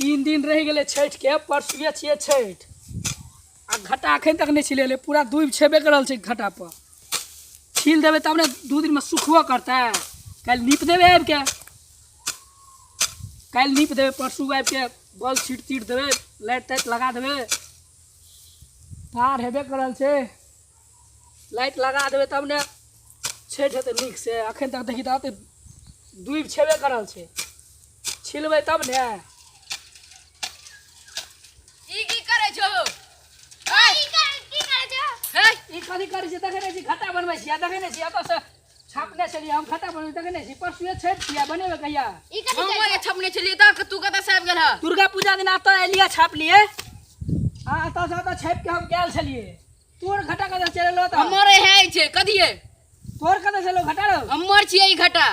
3 दिन रह गए छठ के, परसुए छे छठ आ घटा अखन तक नहीं छिले, पूरा दूब छेबे करल छे घटा पर। छील देवे तब ने 2 दिन में सुखबो करता है। कल नीप देवे आब के, कल नीप देवे, परसू आब के बल छीट तीट देवे, लाइट ताइट लगा देवे। तार हेबे करल छे, लाइट लगा देवे तब ने छठ हेतै नीक से। अखन तक देखी तो दूब छेबे करल छे, छिलबै तब ने। ई की करे छो? ई कथी करै छी? देखै नहि छी घटा बनबै छी, देखै नहि छी एतऽ से छापने छलियै हम घटा बनबै, देखै नहि छी परसुए छठ छियै, बनेबै कहिया? ई कथी हम ये छपने छलिए त तू कतऽ से आबि गेल ह? दुर्गा पूजा दिन एतऽ एलियै छाप लिए, आ एतऽ से एतऽ छापि के हम गेल छलियै। तोर घटा कतऽ चलेलो त? हमरे है छे कदिए तोर कतऽ चलो घटा रो? हमर छिए ई घटा,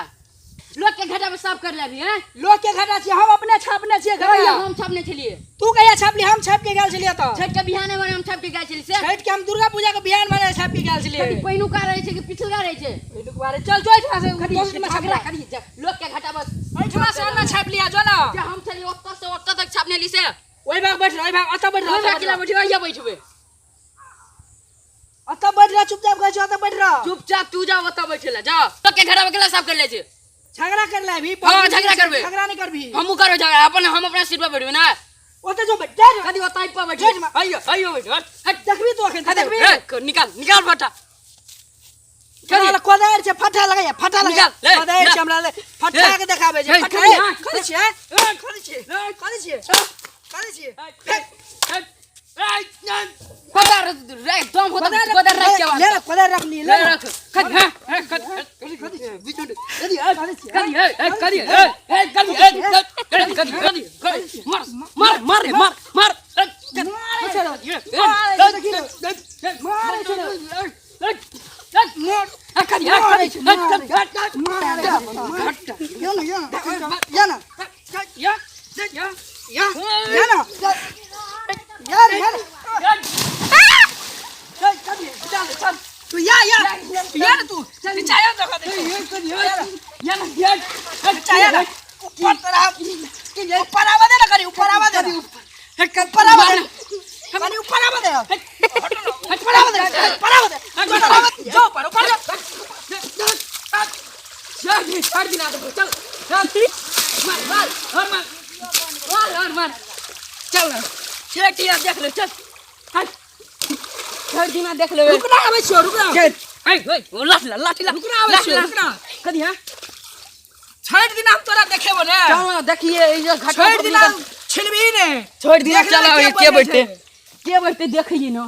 लोग के घटा में साफ कर लेबी हैं। लोग के घटा छियै, हम अपने छापने छियै घटा। हम छपने छलिए। तू कहिया छापली? हम छाप के गेल छलियै त। छठ के बिहाने में हम छप के गेल छली से। छठ के हम दुर्गा पूजा के बिहान में छाप के गेल छलियै। कथी पहिनुका रहे छे कि पिछलका रहे छे? दुबारे चल जो इठमा से दोस्त में झगड़ा छापला करी जा, लोग के घटा बस इठमा से ना छाप लिया जो ना। जे हम छली ओत्ता से ओत्ता तक छपने ली से। ओइ भाग बैठ रह, ओइ भाग अतऽ बैठ रह, हम अकेला बैठे या बैठबे? अतऽ बैठ रह, चुपचाप कहै छी अतऽ बैठ रह। चुपचाप तू जा ओत्ता बैठेला जा, लोग के घटा अकेला साफ कर ले छे। झगड़ा कर ले भी। हां झगड़ा करबे, झगड़ा नहीं करबी। हमहु करबे झगड़ा, अपन हम अपना सीट पे बैठबे ना। ओते जो बैठ जा, कदी ओत्ता पे बैठे। आइयो आइयो बैठ हट देखबी तो अखन देखबी। निकाल निकाल फटा। कल कोदार छे, फटा लगाया, फटा लगा। निकाल, कोदार छे हमरा ले, फटा के देखाबे छे। फटा खड़ी छे, खड़ी छे, खड़ी छे, खड़ी छे। फटा रे दम होता कोदर रख के ले कोदार रख ली, ले रख। कदी हां खड़ी छे बीच में कदी खड़ी छे। कदी मार मार मार रे मार मार मार चलो देखी लो, मार चलो कदी या ना तू या ना तू चाया तो दे या ना चाया ना ऊपर तरफ ऊपर आवा दे ना, करी ऊपर आवा दे, ऊपर आवा दे, करी ऊपर आवा दे, ऊपर आवा दे, ऊपर आवा दे, जो ऊपर जा। चल छोड़ दिना तो चल मार मार और मार और मार चल छेटिया देख ले चल हट छोड़ दिना देख ले। रुकना हमें छोड़, रुकना ओ लाठी रुकना हमें रुकना। कदी हां छठ दिन हम तोरा देखेबो ने। चल देखिए ये जो घाटा छठ दिन छिलबी ने, छोड़ दिना। चला के बैठते देखिए ना।